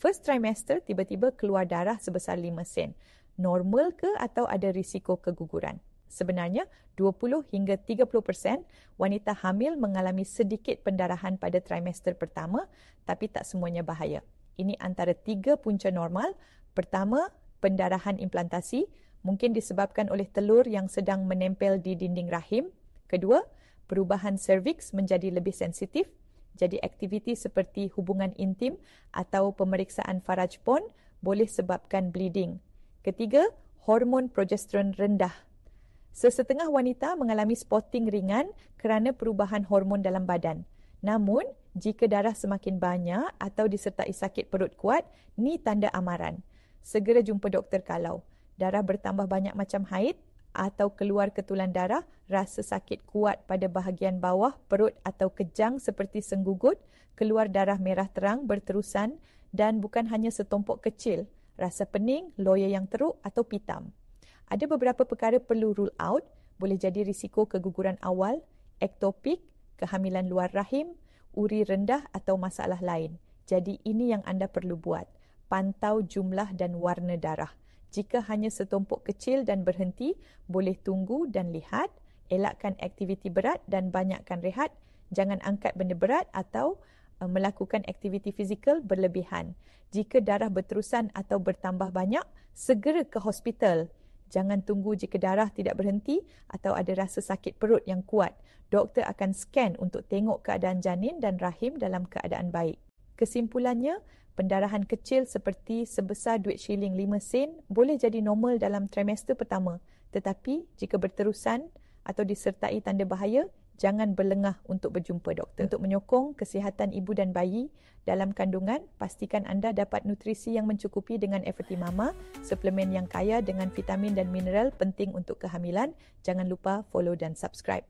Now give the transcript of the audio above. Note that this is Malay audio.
First trimester tiba-tiba keluar darah sebesar 5 sen. Normal ke atau ada risiko keguguran? Sebenarnya, 20 hingga 30% wanita hamil mengalami sedikit pendarahan pada trimester pertama, tapi tak semuanya bahaya. Ini antara 3 punca normal. Pertama, pendarahan implantasi, mungkin disebabkan oleh telur yang sedang menempel di dinding rahim. Kedua, perubahan serviks menjadi lebih sensitif. Jadi aktiviti seperti hubungan intim atau pemeriksaan faraj pon boleh sebabkan bleeding. Ketiga, hormon progesteron rendah. Sesetengah wanita mengalami spotting ringan kerana perubahan hormon dalam badan. Namun, jika darah semakin banyak atau disertai sakit perut kuat, ni tanda amaran. Segera jumpa doktor kalau darah bertambah banyak macam haid atau keluar ketulan darah, rasa sakit kuat pada bahagian bawah perut atau kejang seperti senggugut, keluar darah merah terang berterusan dan bukan hanya setumpuk kecil, rasa pening, loya yang teruk atau pitam. Ada beberapa perkara perlu rule out, boleh jadi risiko keguguran awal, ektopik, kehamilan luar rahim, uri rendah atau masalah lain. Jadi ini yang anda perlu buat. Pantau jumlah dan warna darah. Jika hanya setumpuk kecil dan berhenti, boleh tunggu dan lihat, elakkan aktiviti berat dan banyakkan rehat, jangan angkat benda berat atau melakukan aktiviti fizikal berlebihan. Jika darah berterusan atau bertambah banyak, segera ke hospital. Jangan tunggu jika darah tidak berhenti atau ada rasa sakit perut yang kuat. Doktor akan scan untuk tengok keadaan janin dan rahim dalam keadaan baik. Kesimpulannya, pendarahan kecil seperti sebesar duit shilling 5 sen boleh jadi normal dalam trimester pertama. Tetapi jika berterusan atau disertai tanda bahaya, jangan berlengah untuk berjumpa doktor. Untuk menyokong kesihatan ibu dan bayi dalam kandungan, pastikan anda dapat nutrisi yang mencukupi dengan Everty Mama, suplemen yang kaya dengan vitamin dan mineral penting untuk kehamilan. Jangan lupa follow dan subscribe.